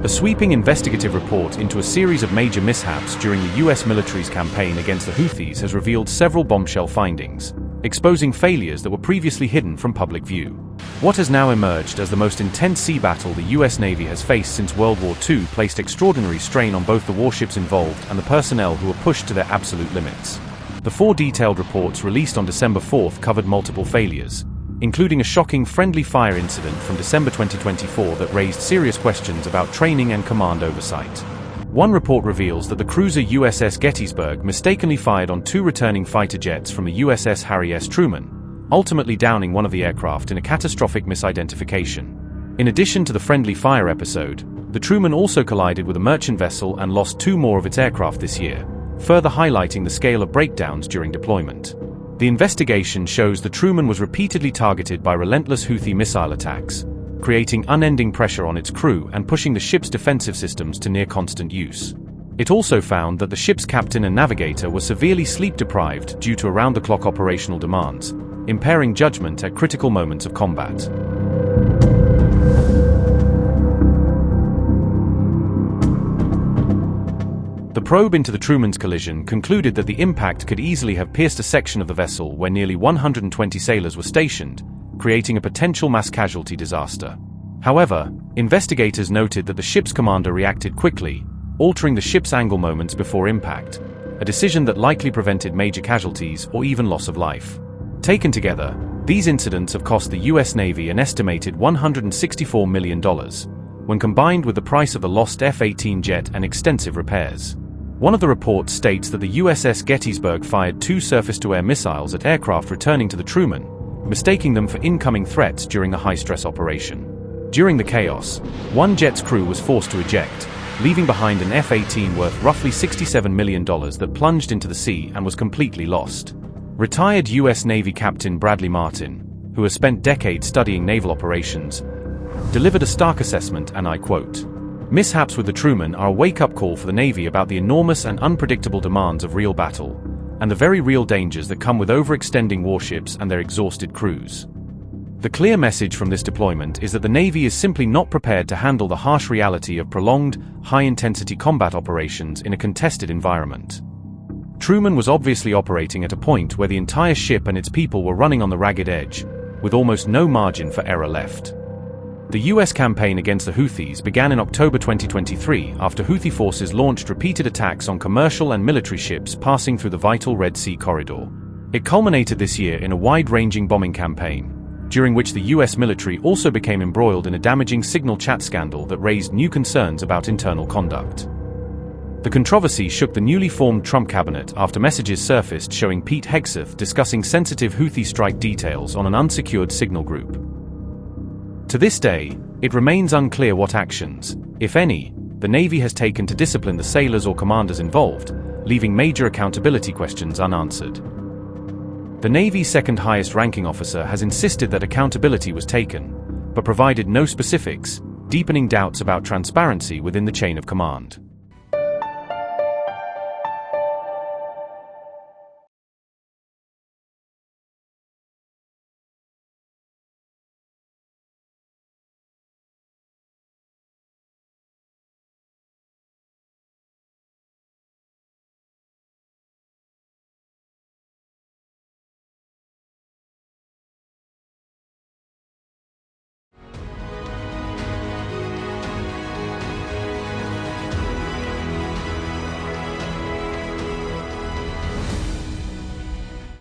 A sweeping investigative report into a series of major mishaps during the US military's campaign against the Houthis has revealed several bombshell findings, exposing failures that were previously hidden from public view. What has now emerged as the most intense sea battle the US Navy has faced since World War II placed extraordinary strain on both the warships involved and the personnel who were pushed to their absolute limits. The 4 detailed reports released on December 4 covered multiple failures, including a shocking friendly fire incident from December 2024 that raised serious questions about training and command oversight. One report reveals that the cruiser USS Gettysburg mistakenly fired on 2 returning fighter jets from the USS Harry S. Truman, ultimately downing one of the aircraft in a catastrophic misidentification. In addition to the friendly fire episode, the Truman also collided with a merchant vessel and lost 2 more of its aircraft this year, further highlighting the scale of breakdowns during deployment. The investigation shows the Truman was repeatedly targeted by relentless Houthi missile attacks, creating unending pressure on its crew and pushing the ship's defensive systems to near constant use. It also found that the ship's captain and navigator were severely sleep-deprived due to around-the-clock operational demands, impairing judgment at critical moments of combat. The probe into the Truman's collision concluded that the impact could easily have pierced a section of the vessel where nearly 120 sailors were stationed, creating a potential mass casualty disaster. However, investigators noted that the ship's commander reacted quickly, altering the ship's angle moments before impact, a decision that likely prevented major casualties or even loss of life. Taken together, these incidents have cost the US Navy an estimated $164 million, when combined with the price of the lost F-18 jet and extensive repairs. One of the reports states that the USS Gettysburg fired 2 surface-to-air missiles at aircraft returning to the Truman, mistaking them for incoming threats during a high-stress operation. During the chaos, one jet's crew was forced to eject, leaving behind an F-18 worth roughly $67 million that plunged into the sea and was completely lost. Retired US Navy Captain Bradley Martin, who has spent decades studying naval operations, delivered a stark assessment, and I quote, "Mishaps with the Truman are a wake-up call for the Navy about the enormous and unpredictable demands of real battle, and the very real dangers that come with overextending warships and their exhausted crews." The clear message from this deployment is that the Navy is simply not prepared to handle the harsh reality of prolonged, high-intensity combat operations in a contested environment. Truman was obviously operating at a point where the entire ship and its people were running on the ragged edge, with almost no margin for error left. The US campaign against the Houthis began in October 2023 after Houthi forces launched repeated attacks on commercial and military ships passing through the vital Red Sea corridor. It culminated this year in a wide-ranging bombing campaign, during which the US military also became embroiled in a damaging signal chat scandal that raised new concerns about internal conduct. The controversy shook the newly formed Trump cabinet after messages surfaced showing Pete Hegseth discussing sensitive Houthi strike details on an unsecured signal group. To this day, it remains unclear what actions, if any, the Navy has taken to discipline the sailors or commanders involved, leaving major accountability questions unanswered. The Navy's second-highest ranking officer has insisted that accountability was taken, but provided no specifics, deepening doubts about transparency within the chain of command.